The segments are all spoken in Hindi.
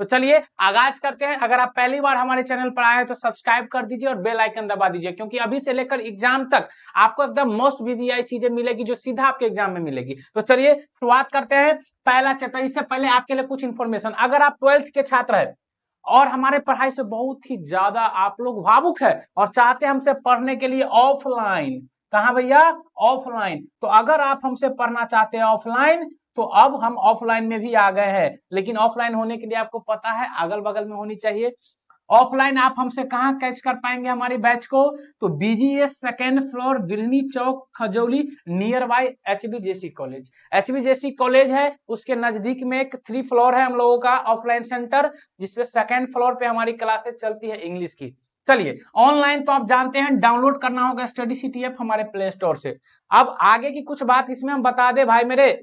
तो चलिए आगाज करते हैं। अगर आप पहली बार हमारे चैनल पर आए हैं तो सब्सक्राइब कर दीजिए और बेल आइकन दबा दीजिए, क्योंकि अभी से लेकर एग्जाम तक आपको एकदम मोस्ट वीवीआई चीजें मिलेगी जो सीधा आपके एग्जाम में मिलेगी। तो चलिए शुरुआत करते हैं पहला चैप्टर। इससे पहले आपके लिए कुछ इंफॉर्मेशन, अगर आप 12th के छात्र हैं और हमारे पढ़ाई से बहुत ही ज्यादा आप लोग भावुक है और चाहते हैं हमसे पढ़ने के लिए ऑफलाइन, कहा भैया, ऑफलाइन, तो अगर आप हमसे पढ़ना चाहते हैं ऑफलाइन तो अब हम ऑफलाइन में भी आ गए हैं। लेकिन ऑफलाइन होने के लिए आपको पता है अगल बगल में होनी चाहिए। ऑफलाइन आप हमसे कहां कैच कर पाएंगे हमारी बैच को, तो BGS second floor Birni Chowk Khajauli near by HBJC college. HBJC college है उसके नजदीक में एक 3 फ्लोर है हम लोगों का ऑफलाइन सेंटर, जिसपे सेकेंड फ्लोर पे हमारी क्लासेस चलती है इंग्लिश की। चलिए ऑनलाइन तो आप जानते हैं डाउनलोड करना होगा स्टडी सिटी ऐप हमारे प्ले स्टोर से। अब आगे की कुछ बात इसमें हम बता दे भाई मेरे,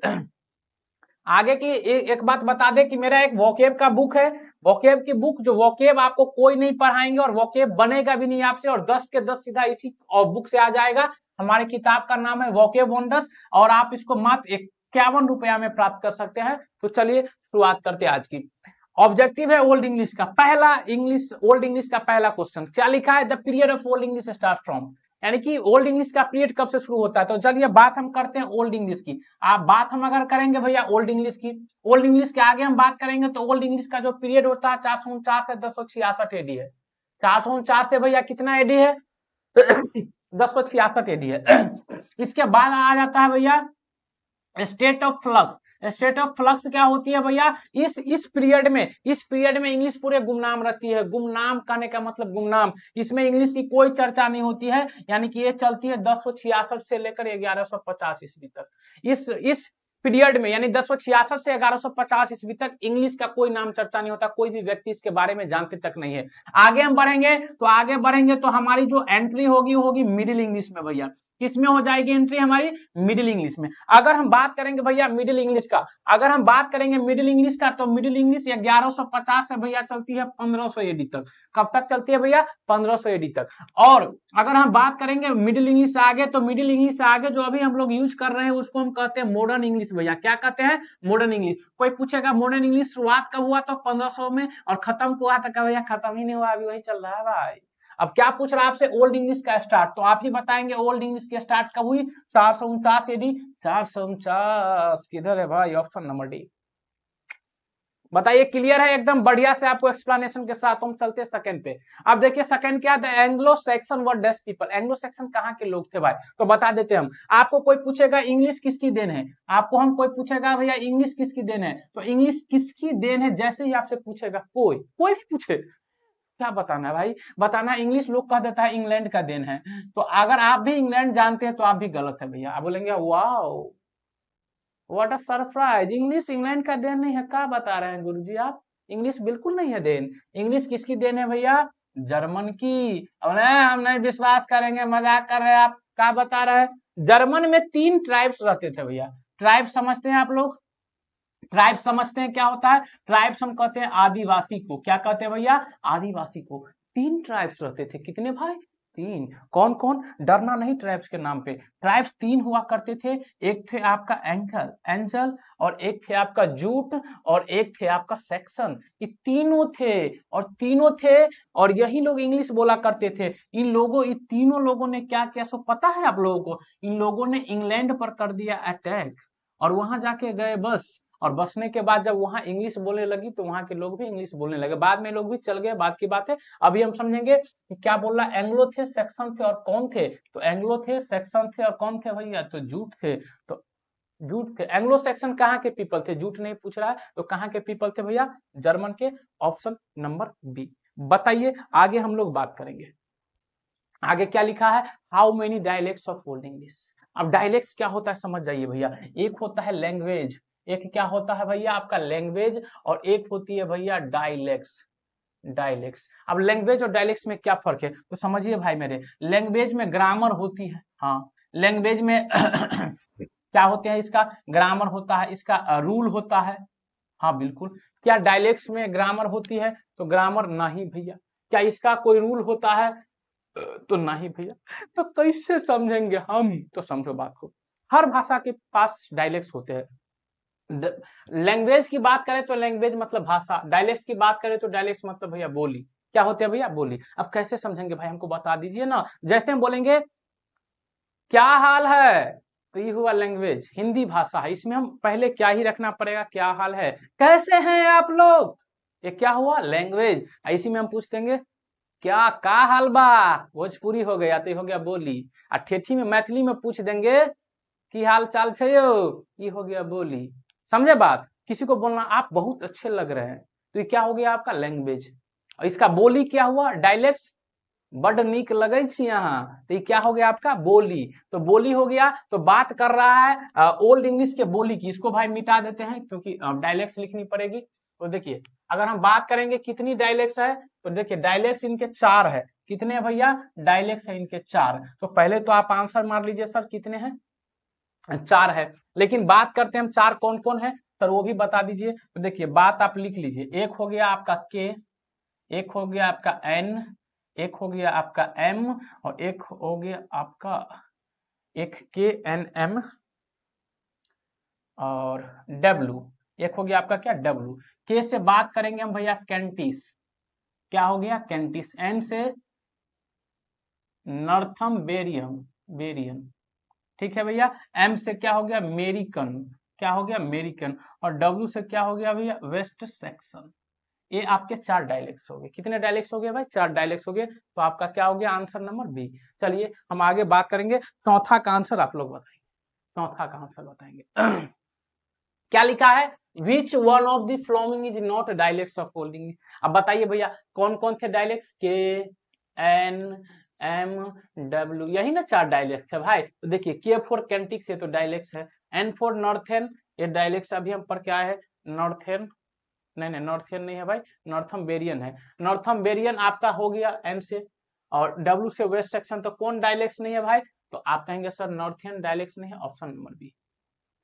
आगे की एक बात बता दे कि मेरा एक वोकेब का बुक है। वोकेब की बुक, जो वोकेब आपको कोई नहीं पढ़ाएंगे और वोकेब बनेगा भी नहीं आपसे, और 10 के 10 सीधा इसी बुक से आ जाएगा। हमारी किताब का नाम है वोकेब वंडर्स और आप इसको मात्र 51 रुपया में प्राप्त कर सकते हैं। तो चलिए शुरुआत करते हैं आज की। ऑब्जेक्टिव है ओल्ड इंग्लिश का पहला, इंग्लिश ओल्ड इंग्लिश का पहला क्वेश्चन क्या लिखा है, the period of old English start from, यानी कि ओल्ड इंग्लिश का पीरियड कब से शुरू होता है। तो चलिए बात हम करते हैं ओल्ड इंग्लिश की। आप बात हम अगर करेंगे भैया ओल्ड इंग्लिश की, ओल्ड इंग्लिश के आगे हम बात करेंगे तो ओल्ड इंग्लिश का जो पीरियड होता है 449 से 1066 एडी है। 449 से भैया कितना एडी है 1066 एडी है। इसके बाद आ जाता है भैया state of flux. State of flux क्या होती है भैया, इस पीरियड में इंग्लिश पूरे गुमनाम रहती है। गुमनाम कहने का मतलब गुमनाम, इसमें इंग्लिश की कोई चर्चा नहीं होती है, यानी कि ये चलती है 1066 से लेकर 1150 ईस्वी तक। इस पीरियड में यानी 1066 से 1150 ईस्वी तक इंग्लिश का कोई नाम चर्चा नहीं होता, कोई भी व्यक्ति इसके बारे में जानते तक नहीं है। आगे बढ़ेंगे तो हमारी जो एंट्री होगी मिडिल इंग्लिश में भैया। किसमें हो जाएगी एंट्री हमारी, मिडिल इंग्लिश में। अगर हम बात करेंगे भैया मिडिल इंग्लिश का, तो मिडिल इंग्लिश 1150 से भैया चलती है 1500 एडी तक। कब तक चलती है भैया, 1500 एडी तक। और अगर हम बात करेंगे मिडिल इंग्लिश से आगे, तो मिडिल इंग्लिश से आगे जो अभी हम लोग यूज कर रहे हैं उसको हम कहते हैं मॉडर्न इंग्लिश भैया। क्या कहते हैं, मॉडर्न इंग्लिश। कोई पूछेगा मॉडर्न इंग्लिश शुरुआत कब हुआ, तो 1500 में, और खत्म हुआ था क्या भैया, खत्म ही नहीं हुआ, अभी वही चल रहा है भाई। अब क्या पूछ रहा है आपसे, ओल्ड इंग्लिश का स्टार्ट, तो आप ही बताएंगे ओल्ड इंग्लिश की स्टार्ट कब हुई, 449 एडी। 449 किधर है भाई, ऑप्शन नंबर डी। बताइए क्लियर है एकदम बढ़िया से आपको एक्सप्लेनेशन के साथ। हम चलते हैं सेकंड पे। अब देखिए सेकंड क्या था, एंग्लो सेक्शन वर डेस्ट पीपल। एंग्लो सेक्शन कहाँ के लोग थे भाई, तो बता देते हम आपको। कोई पूछेगा इंग्लिश किसकी देन है, आपको हम कोई पूछेगा भैया इंग्लिश किसकी देन है, तो इंग्लिश किसकी देन है जैसे ही आपसे पूछेगा, कोई भी पूछे, क्या बताना है भाई, बताना इंग्लिश लोग कह देता है इंग्लैंड का देन है। तो अगर आप भी इंग्लैंड जानते हैं तो आप भी गलत है भैया। आप बोलेंगे wow what a surprise, English England का देन नहीं है, क्या बता रहे हैं गुरुजी आप, इंग्लिश बिल्कुल नहीं है देन। इंग्लिश किसकी देन है भैया, जर्मन की। अब नहीं, हम नहीं विश्वास करेंगे, मजाक कर रहे हैं आप, क्या बता रहे हैं। जर्मन में 3 ट्राइब्स रहते थे भैया। ट्राइब समझते हैं आप लोग, ट्राइब समझते हैं क्या होता है, ट्राइब्स हम कहते हैं आदिवासी को। क्या कहते हैं भैया, आदिवासी को। 3 ट्राइब्स रहते थे, कितने भाई, 3। कौन कौन, डरना नहीं ट्राइब्स के नाम पे। ट्राइब्स 3 हुआ करते थे, एक थे आपका एंजल, और एक थे आपका जूट, और एक थे आपका सेक्शन। ये तीनों थे और यही लोग इंग्लिश बोला करते थे। इन तीनों लोगों ने क्या किया सो पता है आप लोगों को, इन लोगों ने इंग्लैंड पर कर दिया अटैक, और वहां जाके गए बस। और बसने के बाद जब वहां इंग्लिश बोलने लगी तो वहां के लोग भी इंग्लिश बोलने लगे, बाद में लोग भी चल गए, बात की बात है। अभी हम समझेंगे कि क्या बोल रहा, एंग्लो थे, सेक्शन थे, और कौन थे, तो एंग्लो थे, सेक्शन थे, और कौन थे भैया, तो जूट थे। तो जूट थे। एंग्लो सेक्शन कहाँ के पीपल थे, जूट नहीं पूछ रहा है, तो कहाँ के पीपल थे भैया, जर्मन के। Option number B. बताइए आगे हम लोग बात करेंगे। आगे क्या लिखा है, how many dialects of old English. अब डायलेक्ट्स क्या होता है समझ जाइए भैया। एक होता है लैंग्वेज, एक क्या होता है भैया आपका लैंग्वेज, और एक होती है भैया डायलेक्ट्स। अब लैंग्वेज और डायलेक्ट्स में क्या फर्क है, तो समझिए भाई मेरे। लैंग्वेज में ग्रामर होती है, हाँ लैंग्वेज में क्या होते हैं, इसका ग्रामर होता है, इसका रूल होता है, हाँ बिल्कुल। क्या डायलेक्ट्स में ग्रामर होती है, तो ग्रामर नहीं भैया। क्या इसका कोई रूल होता है, तो नहीं भैया। तो कैसे समझेंगे हम, तो समझो बात को। हर भाषा के पास डायलेक्ट्स होते हैं, लैंग्वेज की बात करें तो लैंग्वेज मतलब भाषा, डायलेक्ट की बात करें तो डायलेक्ट मतलब भैया बोली। क्या होते हैं भैया? बोली। अब कैसे समझेंगे भाई, हमको बता दीजिए ना। जैसे हम बोलेंगे क्या हाल है, तो ये हुआ लैंग्वेज, हिंदी भाषा है, इसमें हम पहले क्या ही रखना पड़ेगा, क्या हाल है, कैसे हैं आप लोग, ये क्या हुआ? लैंग्वेज। इसी में हम पूछ देंगे क्या का हाल बा, भोजपुरी हो गया तो ये हो गया बोली। और ठेठी में मैथिली में पूछ देंगे की हाल चाल छे यो, ये हो गया बोली। समझे बात? किसी को बोलना आप बहुत अच्छे लग रहे हैं, तो ये क्या हो गया आपका? लैंग्वेज। और इसका बोली क्या हुआ? डायलेक्ट। बड नीक लगे छी यहाँ, तो ये क्या हो गया आपका? बोली। तो बोली हो गया। तो बात कर रहा है ओल्ड इंग्लिश के बोली की, इसको भाई मिटा देते हैं क्योंकि डायलेक्ट लिखनी पड़ेगी। तो देखिए अगर हम बात करेंगे कितनी डायलेक्ट है, तो देखिए डायलेक्ट इनके 4 है। कितने हैं भैया? डायलेक्ट है इनके 4। तो पहले तो आप आंसर मार लीजिए सर कितने हैं? 4 है। लेकिन बात करते हैं हम 4 कौन कौन है सर, वो भी बता दीजिए। तो देखिए बात आप लिख लीजिए, एक हो गया आपका के, एक हो गया आपका एन, एक हो गया आपका एम, और एक हो गया आपका एक के एन एम और डब्ल्यू, एक हो गया आपका क्या? डब्ल्यू। के से बात करेंगे हम भैया कैंटिस, क्या हो गया? कैंटिस। एन से नॉर्थम बेरियम, बेरियन, ठीक है भैया। एम से क्या हो गया? अमेरिकन, क्या हो गया? अमेरिकन। और डब्ल्यू से क्या हो गया भैया? West section. ये आपके 4 डायलेक्ट्स हो गए। कितने डायलेक्ट्स हो गए भाई? 4 डायलेक्ट्स हो गए। तो आपका क्या हो गया? Answer number B. चलिए हम आगे बात करेंगे, चौथा का आंसर आप लोग बताएंगे, चौथा का आंसर बताएंगे। क्या लिखा है? Which one of the following is not dialects of old English. अब बताइए भैया कौन कौन थे डायलेक्ट्स? के, एन, एम, डब्ल्यू, यही ना 4 डायलेक्ट है भाई। तो देखिए के फॉर कैंटिक से तो डायलेक्ट है, एन फॉर नॉर्थन, ये डायलेक्ट अभी हम पर क्या है? नॉर्थन, नहीं नहीं नॉर्थन नहीं है भाई, नॉर्थम बेरियन है। नॉर्थम बेरियन आपका हो गया एम से, और डब्ल्यू से वेस्ट सेक्शन। तो कौन डायलेक्ट नहीं है भाई? तो आप कहेंगे सर नॉर्थियन डायलेक्ट नहीं है, ऑप्शन नंबर बी।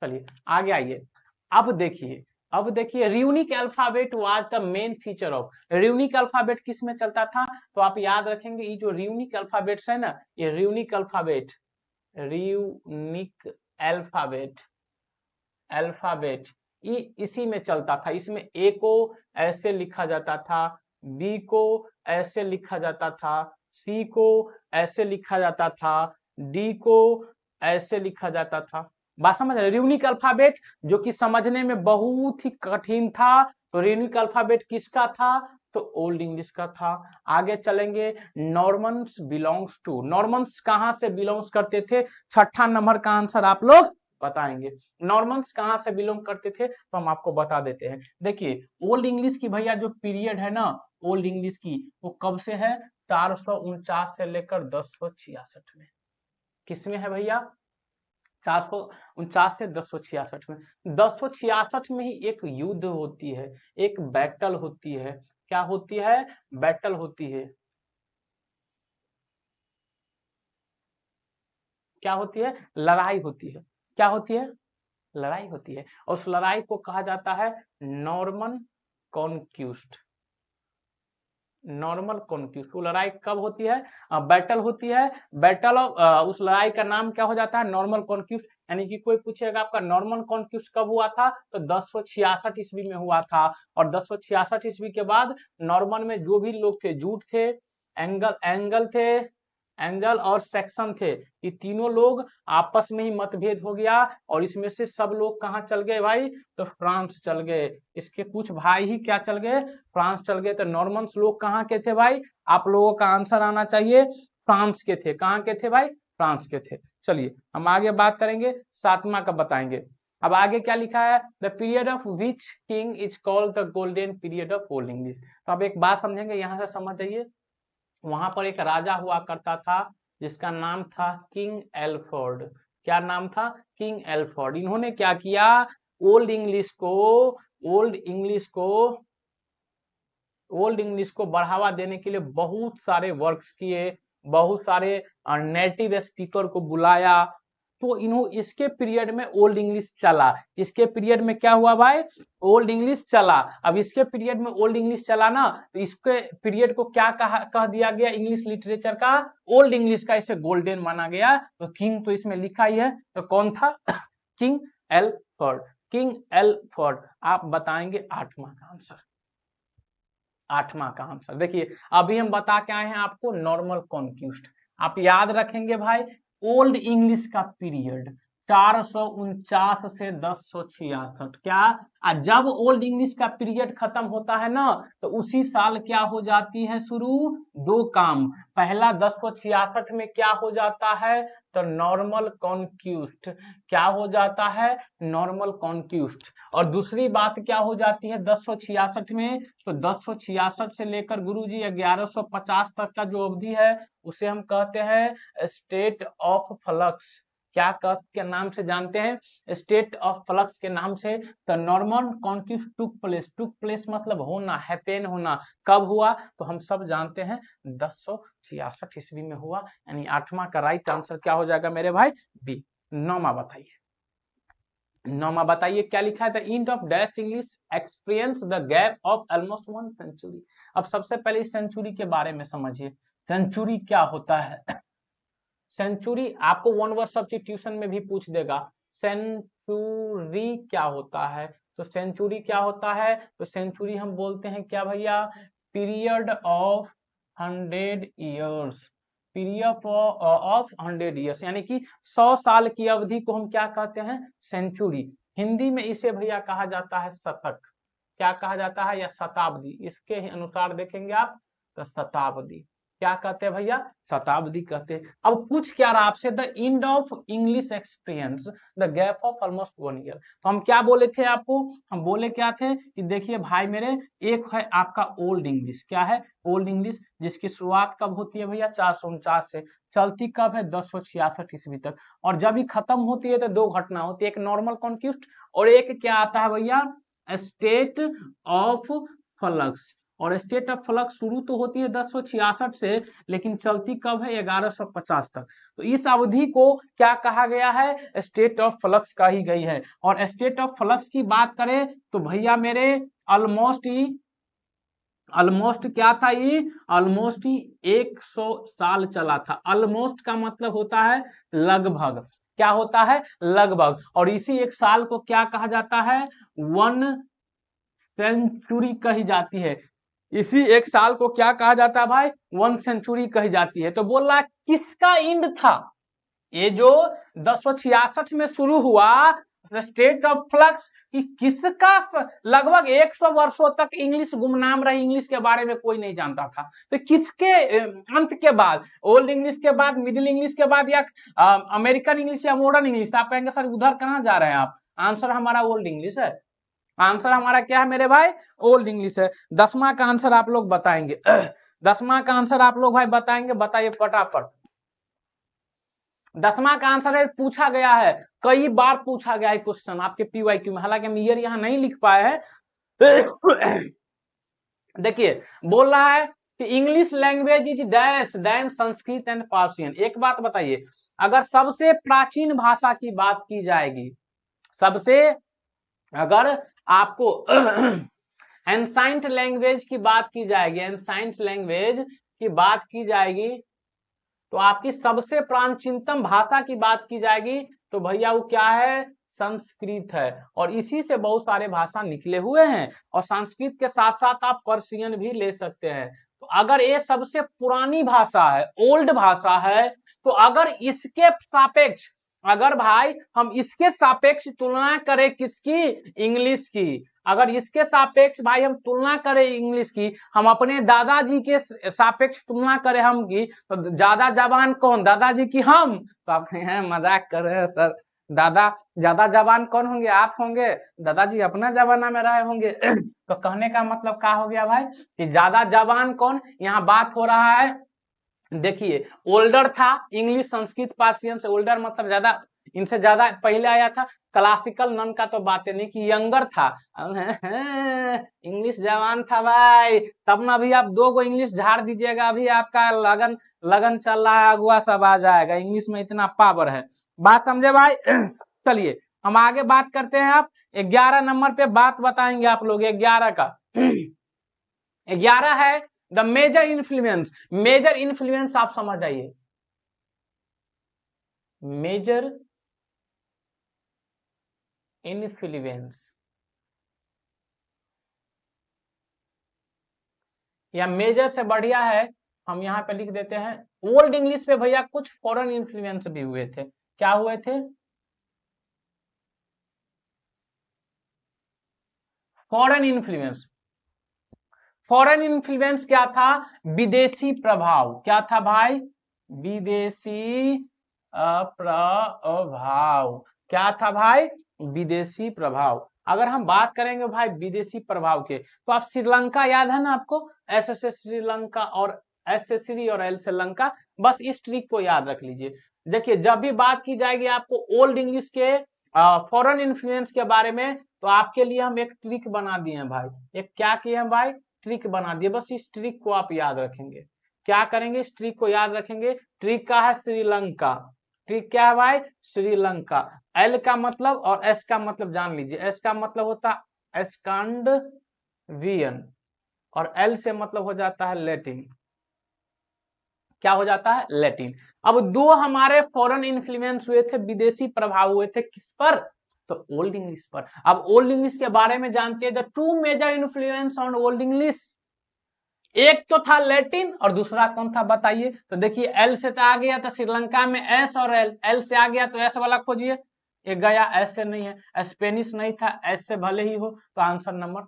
चलिए आगे आइए। अब देखिए, अब देखिए runic alphabet was the main feature of, runic alphabet किस में चलता था? तो आप याद रखेंगे ये जो रियूनिक अल्फाबेट्स है ना, ये रियूनिक अल्फाबेट, रियूनिक अल्फाबेट, अल्फाबेट ये इसी में चलता था। इसमें ए को ऐसे लिखा जाता था, बी को ऐसे लिखा जाता था, सी को ऐसे लिखा जाता था, डी को ऐसे लिखा जाता था। बात समझ रहे? रियूनिक अल्फाबेट जो कि समझने में बहुत ही कठिन था, तो रियूनिक अल्फाबेट किसका था? तो ओल्ड इंग्लिश का था। आगे चलेंगे, नॉर्मन्स बिलोंग्स टू, नॉर्मन्स कहां से बिलोंग्स करते थे? छठा नंबर का आंसर आप लोग बताएंगे। नॉर्मन्स कहां से बिलोंग करते थे? तो हम आपको बता देते हैं। देखिए ओल्ड इंग्लिश की भैया जो पीरियड है ना, ओल्ड इंग्लिश की, वो कब से है? 449 से लेकर 1066 में। किसमें है भैया? 449 से 1066 में। 1066 में ही एक युद्ध होती है, एक बैटल होती है। क्या होती है? बैटल होती है। क्या होती है? लड़ाई होती है। क्या होती है? लड़ाई होती है। और उस लड़ाई को कहा जाता है नॉर्मन कॉन्क्यूस्ट, नॉर्मल कॉन्क्यूस्ट। वो लड़ाई कब होती है? बैटल होती है। बैटल ऑफ, उस लड़ाई का नाम क्या हो जाता है? नॉर्मल कॉन्क्यूस्ट। यानी कि कोई पूछेगा आपका नॉर्मल कॉन्क्यूस्ट कब हुआ था? तो 1066 ईस्वी में हुआ था। और 1066 ईस्वी के बाद नॉर्मन में जो भी लोग थे, जूट थे, एंगल एंगल थे, एंगल और सेक्शन थे, ये तीनों लोग आपस में ही मतभेद हो गया। और इसमें से सब लोग कहाँ चल गए भाई? तो फ्रांस चल गए। इसके कुछ भाई ही क्या चल गए? फ्रांस चल गए। तो नॉर्मन्स लोग कहाँ के थे भाई? आप लोगों का आंसर आना चाहिए फ्रांस के थे। कहाँ के थे भाई? फ्रांस के थे। चलिए हम आगे बात करेंगे, 7वां का बताएंगे। अब आगे क्या लिखा है? The period of which king is called the golden period of old English. तो अब एक बात समझेंगे, यहाँ से समझ जाइए। वहां पर एक राजा हुआ करता था जिसका नाम था किंग एल्फोर्ड। क्या नाम था? किंग एल्फोर्ड। इन्होंने क्या किया? ओल्ड इंग्लिश को, ओल्ड इंग्लिश को, ओल्ड इंग्लिश को बढ़ावा देने के लिए बहुत सारे वर्क्स किए, बहुत सारे नेटिव स्पीकर को बुलाया। तो इन्हों इसके पीरियड में ओल्ड इंग्लिश चला। इसके पीरियड में क्या हुआ भाई? ओल्ड इंग्लिश चला। अब इसके पीरियड में ओल्ड इंग्लिश चला ना, तो इसके पीरियड को क्या कह दिया गया इंग्लिश लिटरेचर का? ओल्ड इंग्लिश का। इसे गोल्डन माना गया। तो किंग तो इसमें लिखा ही है, तो कौन था? King Alford. King Alfred. आप बताएंगे आठवां का आंसर, आठवां का आंसर। देखिए अभी हम बता के आए हैं आपको नॉर्मल कॉन्क्यूस्ट। आप याद रखेंगे भाई ओल्ड इंग्लिश का पीरियड 449 से 1066। क्या जब ओल्ड इंग्लिश का पीरियड खत्म होता है ना तो उसी साल क्या हो जाती है शुरू, दो काम। पहला 1066 में क्या हो जाता है तो नॉर्मल कॉन्क्यूस्ट, क्या हो जाता है नॉर्मल कॉन्क्यूस्ट। और दूसरी बात क्या हो जाती है 1066 में, तो 1066 से लेकर गुरुजी 1150 तक का जो अवधि है उसे हम कहते हैं स्टेट ऑफ फ्लक्स। क्या के नाम से जानते हैं, स्टेट ऑफ फ्लक्स के नाम से। तो नॉर्मल कॉन्क्यूस्ट टुक प्लेस मतलब होना, हैपेन होना। कब हुआ तो हम सब जानते हैं 1066 ईस्वी में हुआ। यानी आठवां का राइट आंसर क्या हो जाएगा मेरे भाई, बी। नौमा बताइए, नौमा बताइए क्या लिखा है, the end of dash English experience the gap of almost 1 century. अब सबसे पहले इस सेंचुरी के बारे में समझिए, सेंचुरी क्या होता है। सेंचुरी आपको वन वर्ड सब्स्टिट्यूशन में भी पूछ देगा, सेंचुरी क्या होता है। तो सेंचुरी क्या होता है, तो सेंचुरी हम बोलते हैं क्या भैया, period of 100 years, period of 100 years, यानी कि 100 साल की अवधि को हम क्या कहते हैं, सेंचुरी। हिंदी में इसे भैया कहा जाता है शतक, क्या कहा जाता है, या शताब्दी। इसके अनुसार देखेंगे आप तो शताब्दी क्या कहते हैं भैया, शताब्दी कहते हैं। अब पूछ क्या रहा आपसे, the end of English experience the gap of almost 1 year. तो हम क्या बोले थे आपको, हम बोले क्या थे कि देखिए भाई मेरे, एक है आपका ओल्ड इंग्लिश, क्या है ओल्ड इंग्लिश, जिसकी शुरुआत कब होती है भैया 449 से, चलती कब है 1066 ईस्वी तक, और जब ही खत्म होती है तो दो घटना होती है, एक नॉर्मल कॉन्क्यूस्ट और एक क्या आता है भैया स्टेट ऑफ फ्लक्स। और स्टेट ऑफ फ्लक्स शुरू तो होती है 1066 से, लेकिन चलती कब है 1150 तक। तो इस अवधि को क्या कहा गया है, स्टेट ऑफ फ्लक्स कही गई है। और स्टेट ऑफ फ्लक्स की बात करें तो भैया मेरे ऑलमोस्ट क्या था ये, ऑलमोस्ट ही 100 साल चला था। ऑलमोस्ट का मतलब होता है लगभग, क्या होता है लगभग। और इसी एक साल को क्या कहा जाता है, 1 सेंचुरी कही जाती है। इसी एक साल को क्या कहा जाता है भाई, 1 सेंचुरी कही जाती है। तो बोल रहा है किसका इंड था, ये जो 1066 में शुरू हुआ स्टेट ऑफ फ्लक्स, कि किसका लगभग 100 वर्षों तक इंग्लिश गुमनाम रही, इंग्लिश के बारे में कोई नहीं जानता था। तो किसके अंत के बाद, ओल्ड इंग्लिश के बाद, मिडिल इंग्लिश के बाद, या अमेरिकन इंग्लिश या मॉडर्न इंग्लिश। आप कहेंगे सर उधर कहाँ जा रहे हैं आप, आंसर हमारा ओल्ड इंग्लिश है, आंसर हमारा क्या है मेरे भाई, ओल्ड इंग्लिश है। 10वां का आंसर आप लोग बताएंगे, 10वां का आंसर आप लोग भाई बताएंगे, बताइए फटाफट। 10वां का आंसर है, पूछा गया है, कई बार पूछा गया है क्वेश्चन आपके पीवाईक्यू में, हालांकि हम ईयर यहां नहीं लिख पाए हैं। देखिए बोल रहा है कि English language is dash then Sanskrit and Persian. एक बात बताइए, अगर सबसे प्राचीन भाषा की बात की जाएगी, सबसे, अगर आपको एंसाइंट लैंग्वेज की बात की जाएगी, एंसाइंट लैंग्वेज की बात की जाएगी, तो आपकी सबसे प्राचीनतम भाषा की बात की जाएगी तो भैया वो क्या है, संस्कृत है। और इसी से बहुत सारे भाषा निकले हुए हैं, और संस्कृत के साथ साथ आप पर्शियन भी ले सकते हैं। तो अगर ये सबसे पुरानी भाषा है, ओल्ड भाषा है, तो अगर इसके सापेक्ष, अगर भाई हम इसके सापेक्ष तुलना करें किसकी, इंग्लिश की, अगर इसके सापेक्ष भाई हम तुलना करें इंग्लिश की, हम अपने दादाजी के सापेक्ष तुलना करें हम की, तो ज्यादा जवान कौन, दादाजी की हम। तो आप हैं मजाक कर रहे हैं सर, दादा ज्यादा जवान कौन होंगे, आप होंगे, दादाजी अपना जमाना में रहे होंगे। तो कहने का मतलब क्या हो गया भाई, कि ज्यादा जवान कौन, यहाँ बात हो रहा है। देखिए ओल्डर था, इंग्लिश संस्कृत पर्शियन से ओल्डर मतलब ज्यादा, इनसे ज्यादा पहले आया था। क्लासिकल नन का तो बातें नहीं, कि यंगर था। इंग्लिश जवान था भाई, तब ना अभी आप 2 गो इंग्लिश झाड़ दीजिएगा, अभी आपका लगन लगन चल रहा है, अगुआ सब आ जाएगा, इंग्लिश में इतना पावर है। बात समझे भाई। चलिए हम आगे बात करते हैं। आप 11 नंबर पे बात बताएंगे आप लोग, 11 का 11 है the major influence. Major influence आप समझ जाइए, मेजर इन्फ्लुएंस या मेजर से बढ़िया है, हम यहाँ पे लिख देते हैं ओल्ड इंग्लिश पे भैया कुछ फॉरेन इन्फ्लुएंस भी हुए थे। क्या हुए थे? Foreign influence. फॉरेन इन्फ्लुएंस क्या था? विदेशी प्रभाव। क्या था भाई? विदेशी प्रभाव। क्या था भाई? विदेशी प्रभाव। अगर हम बात करेंगे भाई विदेशी प्रभाव के, तो आप श्रीलंका याद है ना आपको? एस से श्रीलंका और एस से श्री और एल से लंका, बस इस ट्रिक को याद रख लीजिए। देखिए जब भी बात की जाएगी आपको ओल्ड इंग्लिश के फॉरेन इन्फ्लुएंस के बारे में, तो आपके लिए हम एक ट्रिक बना दिए हैं भाई। एक क्या किए हैं भाई? ट्रिक बना दिए। बस इस ट्रिक को आप याद रखेंगे। क्या करेंगे? इस ट्रिक को याद रखेंगे। ट्रिक का है श्रीलंका। ट्रिक क्या है भाई? श्रीलंका। एल का मतलब और एस का मतलब जान लीजिए। एस का मतलब होता है स्कैंडिनेवियन और एल से मतलब हो जाता है लैटिन। क्या हो जाता है? लैटिन। अब दो हमारे फॉरेन इन्फ्लुएंस हुए थे, विदेशी प्रभाव हुए थे, किस पर? तो ओल्ड इंग्लिश पर। अब ओल्ड इंग्लिश के बारे में जानते हैं, the two major influence on old English. एक तो था लैटिन और दूसरा कौन था बताइए? तो देखिए एल से तो आ गया था श्रीलंका में एस और एल, एल से आ गया तो एस वाला खोजिए। एक गया, एस से नहीं है, स्पेनिश नहीं था, एस से भले ही हो, तो आंसर नंबर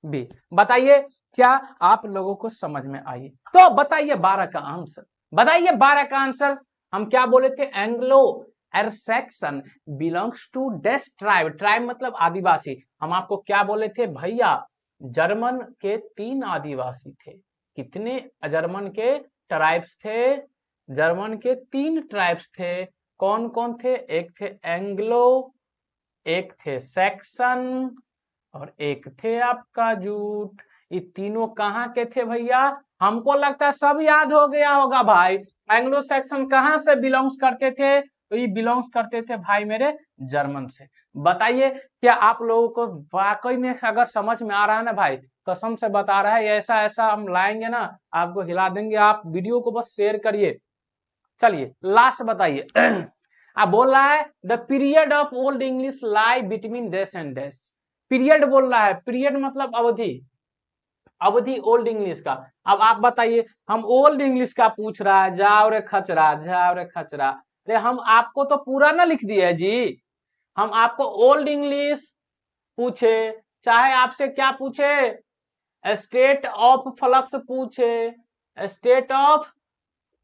बी। बताइए क्या आप लोगों को समझ में आई? तो बताइए 12 का आंसर। बताइए 12 का आंसर। हम क्या बोले थे? Anglo Saxon belongs to these tribe. Tribe मतलब आदिवासी। हम आपको क्या बोले थे भैया? जर्मन के 3 आदिवासी थे। कितने जर्मन के ट्राइब्स थे? जर्मन के 3 ट्राइब्स थे। कौन कौन थे? एक थे एंग्लो, एक थे सैक्सन और एक थे आपका जूट। ये तीनों कहाँ के थे भैया? हमको लगता है सब याद हो गया होगा भाई। एंग्लो सैक्सन कहाँ से बिलोंग्स करते थे? तो ये बिलोंग्स करते थे भाई मेरे जर्मन से। बताइए क्या आप लोगों को वाकई में अगर समझ में आ रहा है ना भाई, कसम से बता रहा है, ऐसा ऐसा हम लाएंगे ना, आपको हिला देंगे। आप वीडियो को बस शेयर करिए। चलिए लास्ट बताइए। अब बोल रहा है the period of old English lie between dash and dash. Period बोल रहा है, पीरियड मतलब अवधि। अवधि ओल्ड इंग्लिश का। अब आप बताइए, हम ओल्ड इंग्लिश का पूछ रहा है, जाओ रे खचरा, जाओ रे खचरा। अरे हम आपको तो पूरा ना लिख दिए है जी। हम आपको ओल्ड इंग्लिश पूछे, चाहे आपसे क्या पूछे? स्टेट ऑफ फ्लक्स पूछे, स्टेट ऑफ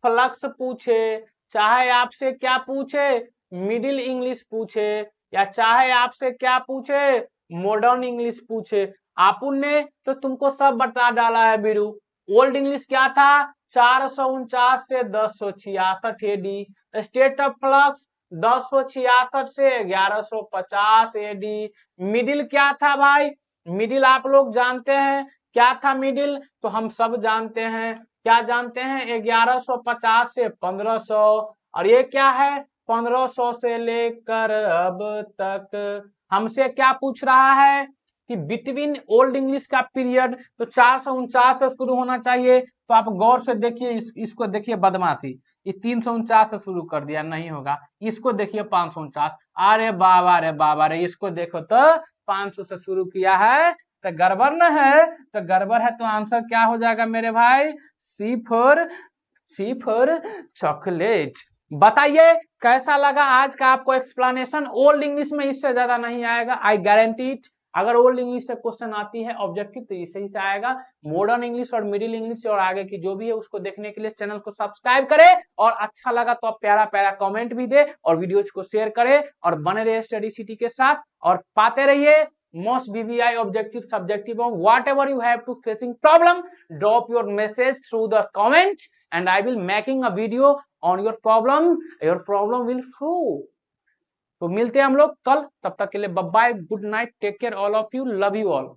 फ्लक्स पूछे, चाहे आपसे क्या पूछे? मिडिल इंग्लिश पूछे, या चाहे आपसे क्या पूछे? मॉडर्न इंग्लिश पूछे। आपुन ने तो तुमको सब बता डाला है बीरू। ओल्ड इंग्लिश क्या था? 449 से 1066 एडी। स्टेट ऑफ फ्लक्स 1066 से 1150 एडी। मिडिल क्या था भाई? मिडिल आप लोग जानते हैं क्या था मिडिल? तो हम सब जानते हैं। क्या जानते हैं? 1150 से 1500। और ये क्या है? 1500 से लेकर अब तक। हमसे क्या पूछ रहा है कि बिटवीन ओल्ड इंग्लिश का पीरियड, तो 449 से शुरू होना चाहिए। तो आप गौर से देखिए, इसको देखिए बदमाशी, ये 349 से शुरू कर दिया, नहीं होगा। इसको देखिए 549, अरे बाबा रे बाबा रे, इसको देखो तो 500 से शुरू किया है, तो गड़बड़ न है? तो गड़बड़ है, तो आंसर क्या हो जाएगा मेरे भाई? सी फॉर चॉकलेट। बताइए कैसा लगा आज का आपको एक्सप्लेनेशन? ओल्ड इंग्लिश में इससे ज्यादा नहीं आएगा, आई गारंटी इट। अगर ओल्ड इंग्लिश से क्वेश्चन आती है ऑब्जेक्टिव, तो इसे ही से आएगा। मॉडर्न इंग्लिश और मिडिल इंग्लिश और आगे की जो भी है उसको देखने के लिए चैनल को सब्सक्राइब करें, और अच्छा लगा तो आप प्यारा प्यारा कमेंट भी दे और वीडियोज को शेयर करें, और बने रहिए स्टडी सिटी के साथ, और पाते रहिए most BVI objective subjective on whatever you have to facing problem. Drop your message through the comment and I will making a video on your problem. Your problem will solve. तो मिलते हैं हम लोग कल, तब तक के लिए bye bye, good night, take care all of you, love you all.